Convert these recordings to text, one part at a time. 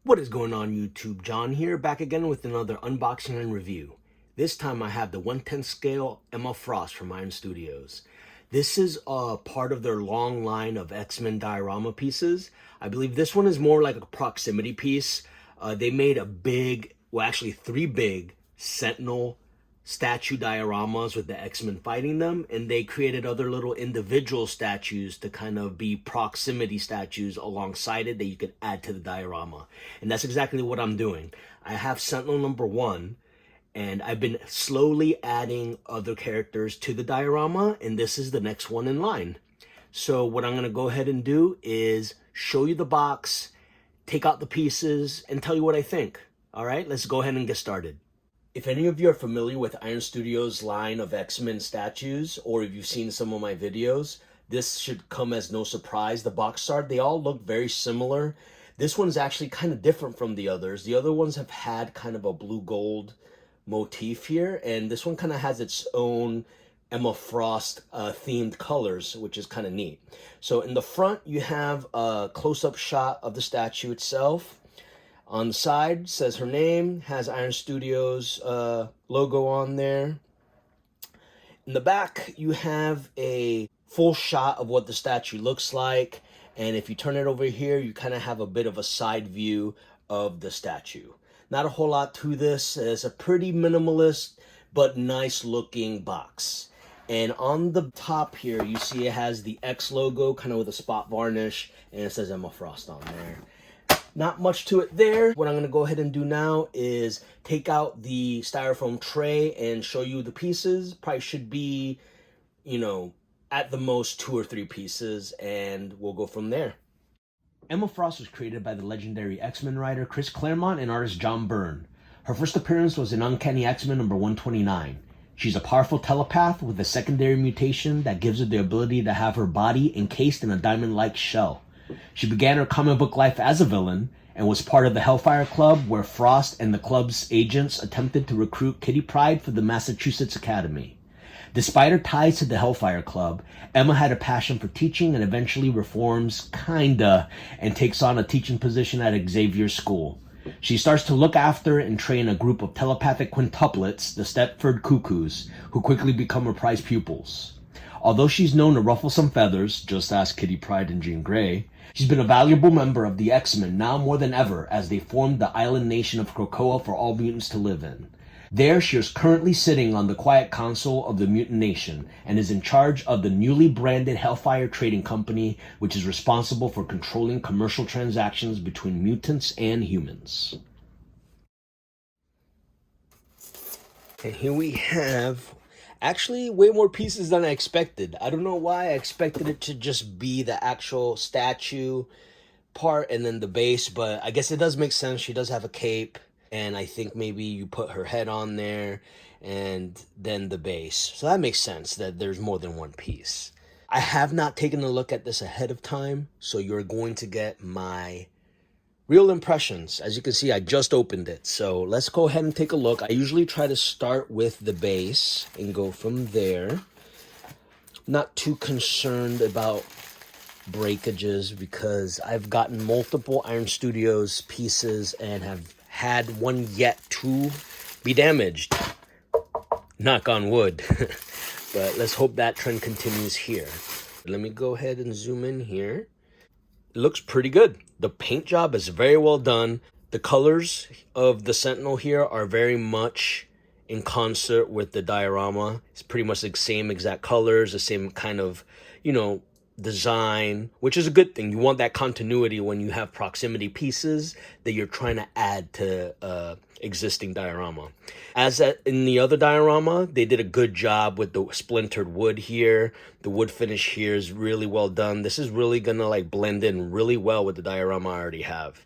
What is going on YouTube? John here, back again with another unboxing and review. This time I have the 1/10 scale Emma Frost from Iron Studios. This is part of their long line of X-Men diorama pieces. I believe this one is more like a proximity piece. They made a big, well actually three big Sentinel statue dioramas with the X-Men fighting them, and they created other little individual statues to kind of be proximity statues alongside it that you could add to the diorama. And that's exactly what I'm doing. I have Sentinel number 1, and I've been slowly adding other characters to the diorama, and this is the next one in line. So what I'm going to go ahead and do is show you the box, take out the pieces, and tell you what I think. All right, let's go ahead and get started. If any of you are familiar with Iron Studios' line of X-Men statues, or if you've seen some of my videos, this should come as no surprise. The box art, they all look very similar. This one's actually kind of different from the others. The other ones have had kind of a blue-gold motif here, and this one kind of has its own Emma Frost themed colors, which is kind of neat. So in the front, you have a close-up shot of the statue itself. On the side, says her name, has Iron Studios logo on there. In the back, you have a full shot of what the statue looks like. And if you turn it over here, you kind of have a bit of a side view of the statue. Not a whole lot to this. It's a pretty minimalist, but nice looking box. And on the top here, you see it has the X logo, kind of with a spot varnish, and it says Emma Frost on there. Not much to it there. What I'm going to go ahead and do now is take out the styrofoam tray and show you the pieces. Probably should be, at the most 2 or 3 pieces, and we'll go from there. Emma Frost was created by the legendary X-Men writer Chris Claremont and artist John Byrne. Her first appearance was in Uncanny X-Men number 129. She's a powerful telepath with a secondary mutation that gives her the ability to have her body encased in a diamond-like shell. She began her comic book life as a villain and was part of the Hellfire Club, where Frost and the club's agents attempted to recruit Kitty Pryde for the Massachusetts Academy. Despite her ties to the Hellfire Club, Emma had a passion for teaching and eventually reforms, kinda, and takes on a teaching position at Xavier's school. She starts to look after and train a group of telepathic quintuplets, the Stepford Cuckoos, who quickly become her prized pupils. Although she's known to ruffle some feathers, just ask Kitty Pryde and Jean Grey, she's been a valuable member of the X-Men now more than ever as they formed the island nation of Krakoa for all mutants to live in. There, she is currently sitting on the Quiet Council of the Mutant Nation and is in charge of the newly branded Hellfire Trading Company, which is responsible for controlling commercial transactions between mutants and humans. And here we have actually way more pieces than I expected. I don't know why. I expected it to just be the actual statue part and then the base, but I guess it does make sense. She does have a cape, and I think maybe you put her head on there and then the base. So that makes sense that there's more than one piece. I have not taken a look at this ahead of time, so you're going to get my real impressions. As you can see, I just opened it. So let's go ahead and take a look. I usually try to start with the base and go from there. Not too concerned about breakages because I've gotten multiple Iron Studios pieces and have had one yet to be damaged. Knock on wood. But let's hope that trend continues here. Let me go ahead and zoom in here. It looks pretty good. The paint job is very well done. The colors of the Sentinel here are very much in concert with the diorama. It's pretty much the same exact colors, the same kind of, design, which is a good thing. You want that continuity when you have proximity pieces that you're trying to add to existing diorama. As in the other diorama, they did a good job with the splintered wood here. The wood finish here is really well done. This is really gonna blend in really well with the diorama I already have.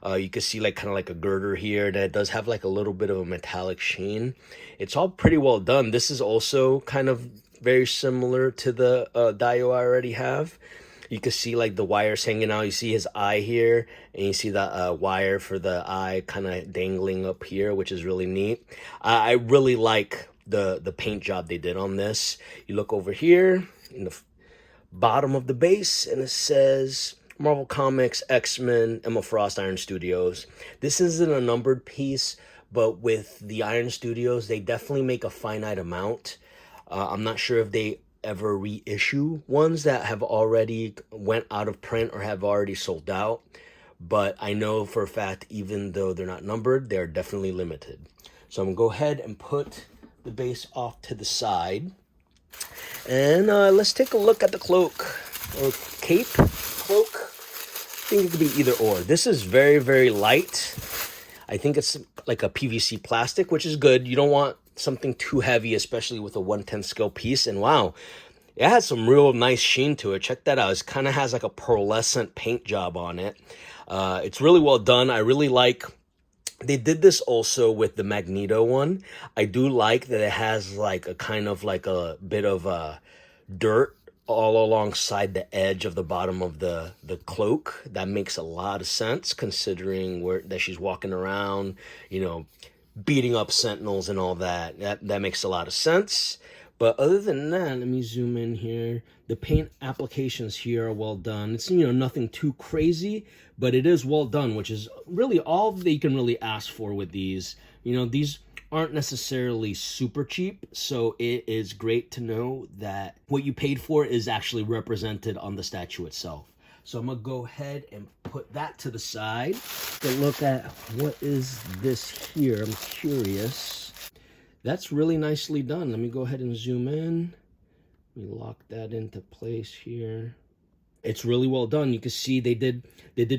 You can see kind of like a girder here that does have a little bit of a metallic sheen. It's all pretty well done. This is also kind of very similar to the dio I already have. You can see the wires hanging out. You see his eye here, and you see the wire for the eye kind of dangling up here, which is really neat. I really like the paint job they did on this. You look over here in the bottom of the base, and it says Marvel Comics, X-Men, Emma Frost, Iron Studios. This isn't a numbered piece, but with the Iron Studios, they definitely make a finite amount. I'm not sure if they ever reissue ones that have already went out of print or have already sold out, but I know for a fact, even though they're not numbered, they're definitely limited. So I'm gonna go ahead and put the base off to the side, and let's take a look at the cloak or cape. Cloak, I think it could be either or. This is very, very light. I think it's like a PVC plastic, which is good. You don't want something too heavy, especially with a 1/10 scale piece. And wow, it has some real nice sheen to it. Check that out. It kind of has like a pearlescent paint job on it. It's really well done. I really like, they did this also with the Magneto one. I do like that it has like a kind of like a bit of dirt all alongside the edge of the bottom of the cloak. That makes a lot of sense considering that she's walking around, you know, beating up Sentinels and all that. That makes a lot of sense. But other than that, let me zoom in here. The paint applications here are well done. It's, you know, nothing too crazy, but it is well done, which is really all that you can really ask for with these. You know, these aren't necessarily super cheap, so it is great to know that what you paid for is actually represented on the statue itself. So I'm gonna go ahead and put that to the side to look at what is this here. I'm curious. That's really nicely done. Let me go ahead and zoom in. Let me lock that into place here. It's really well done. You can see they did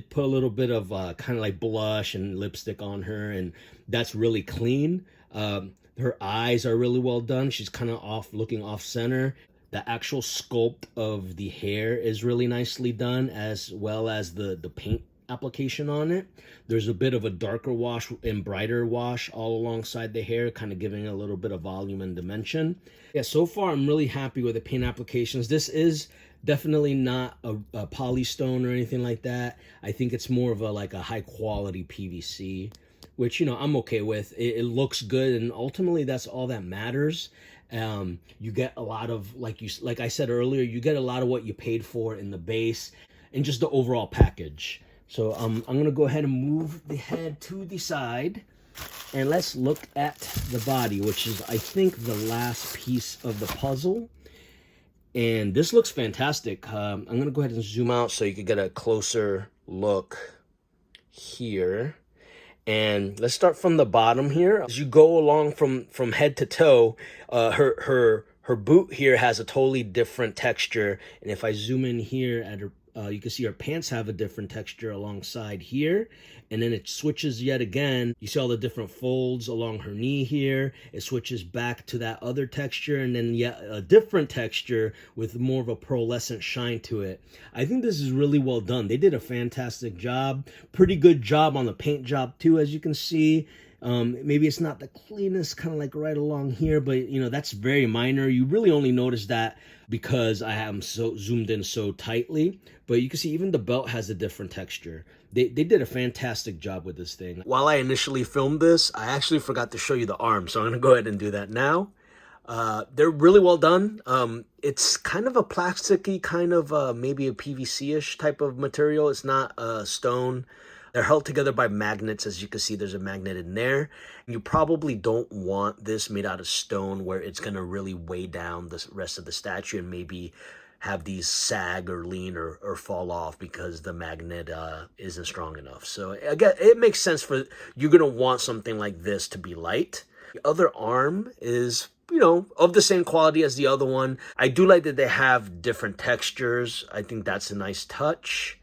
put a little bit of kind of like blush and lipstick on her, and that's really clean. Her eyes are really well done. She's kind of looking off center. The actual sculpt of the hair is really nicely done, as well as the paint application on it. There's a bit of a darker wash and brighter wash all alongside the hair, kind of giving it a little bit of volume and dimension. Yeah, so far I'm really happy with the paint applications. This is definitely not a polystone or anything like that. I think it's more of a high quality PVC, which, you know, I'm okay with. It looks good, and ultimately that's all that matters. You get a lot of, like I said earlier, you get a lot of what you paid for in the base and just the overall package. So I'm gonna go ahead and move the head to the side, and let's look at the body, which is, I think, the last piece of the puzzle. And this looks fantastic. I'm gonna go ahead and zoom out so you can get a closer look here. And let's start from the bottom here. As you go along from head to toe, her boot here has a totally different texture. And if I zoom in here at her, you can see her pants have a different texture alongside here. And then it switches yet again. You see all the different folds along her knee here. It switches back to that other texture, and then yet a different texture with more of a pearlescent shine to it. I think this is really well done. They did a fantastic job. Pretty good job on the paint job too, as you can see. Maybe it's not the cleanest, kind of like right along here, but you know, that's very minor. You really only notice that because I am so zoomed in so tightly. But you can see even the belt has a different texture. They did a fantastic job with this thing. While I initially filmed this, I actually forgot to show you the arms, so I'm gonna go ahead and do that now. They're really well done. It's kind of a plasticky, kind of maybe a PVC-ish type of material. It's not stone. They're held together by magnets. As you can see, there's a magnet in there. You probably don't want this made out of stone where it's going to really weigh down the rest of the statue and maybe have these sag or lean or fall off because the magnet isn't strong enough. So again, it makes sense for you're going to want something like this to be light. The other arm is, you know, of the same quality as the other one. I do like that they have different textures. I think that's a nice touch.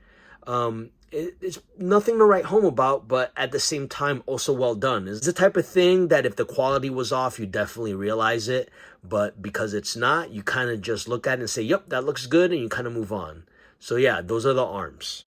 It's nothing to write home about, but at the same time, also well done. It's the type of thing that if the quality was off, you definitely realize it. But because it's not, you kind of just look at it and say, yep, that looks good, and you kind of move on. So yeah, those are the arms.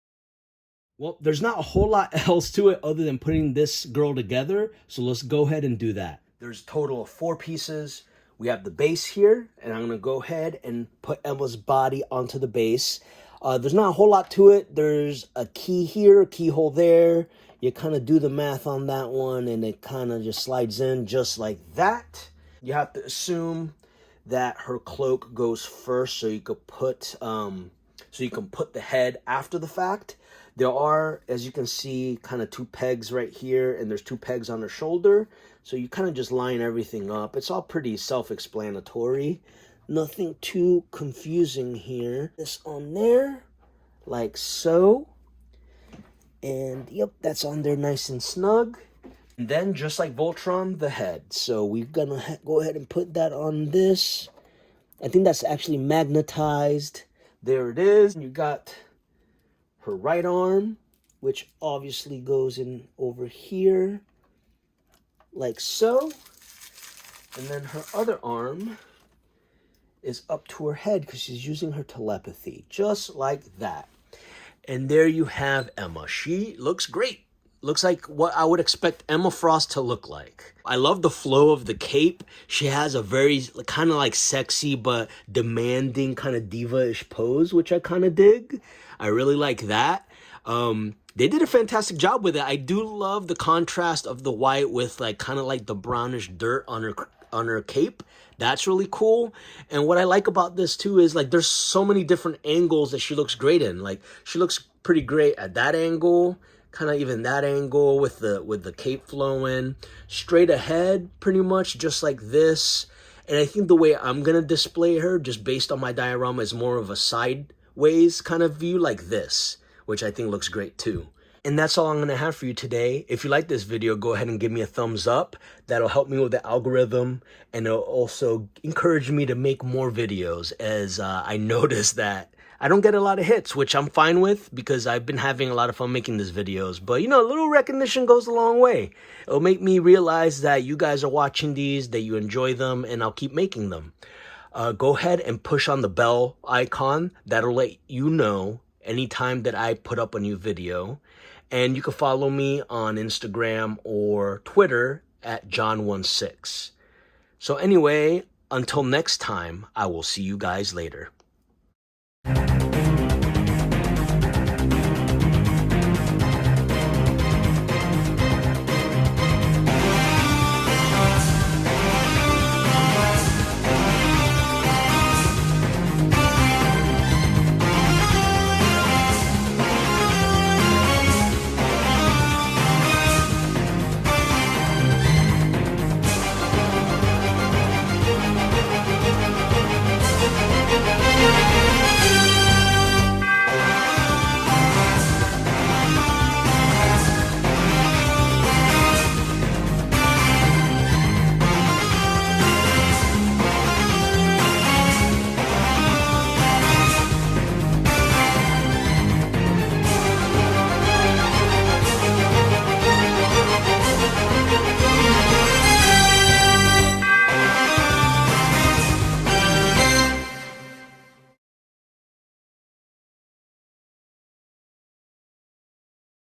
Well, there's not a whole lot else to it other than putting this girl together. So let's go ahead and do that. There's a total of 4 pieces. We have the base here, and I'm going to go ahead and put Emma's body onto the base. There's not a whole lot to it. There's a key here, a keyhole there. You kind of do the math on that one, and it kind of just slides in just like that. You have to assume that her cloak goes first, so you could put so you can put the head after the fact. There are, as you can see, kind of 2 pegs right here, and there's 2 pegs on her shoulder. So you kind of just line everything up. It's all pretty self-explanatory. Nothing too confusing here. This on there, like so. And yep, that's on there nice and snug. And then, just like Voltron, the head. So we're gonna go ahead and put that on this. I think that's actually magnetized. There it is. You got her right arm, which obviously goes in over here, like so. And then her other arm is up to her head because she's using her telepathy, just like that. And there you have Emma. She looks great. Looks like what I would expect Emma Frost to look like. I love the flow of the cape. She has a very kind of like sexy but demanding kind of diva-ish pose, which I kind of dig. I really like that. They did a fantastic job with it. I do love the contrast of the white with like kind of like the brownish dirt on her cape. That's really cool. And what I like about this too is like there's so many different angles that she looks great in. Like she looks pretty great at that angle, kind of even that angle with the cape flowing straight ahead, pretty much just like this. And I think the way I'm gonna display her, just based on my diorama, is more of a sideways kind of view like this, which I think looks great too. And that's all I'm going to have for you today. If you like this video, go ahead and give me a thumbs up. That'll help me with the algorithm, and it'll also encourage me to make more videos, as I noticed that I don't get a lot of hits, which I'm fine with because I've been having a lot of fun making these videos. But, you know, a little recognition goes a long way. It'll make me realize that you guys are watching these, that you enjoy them, and I'll keep making them. Go ahead and push on the bell icon. That'll let you know anytime that I put up a new video. And you can follow me on Instagram or Twitter at John16. So anyway, until next time, I will see you guys later.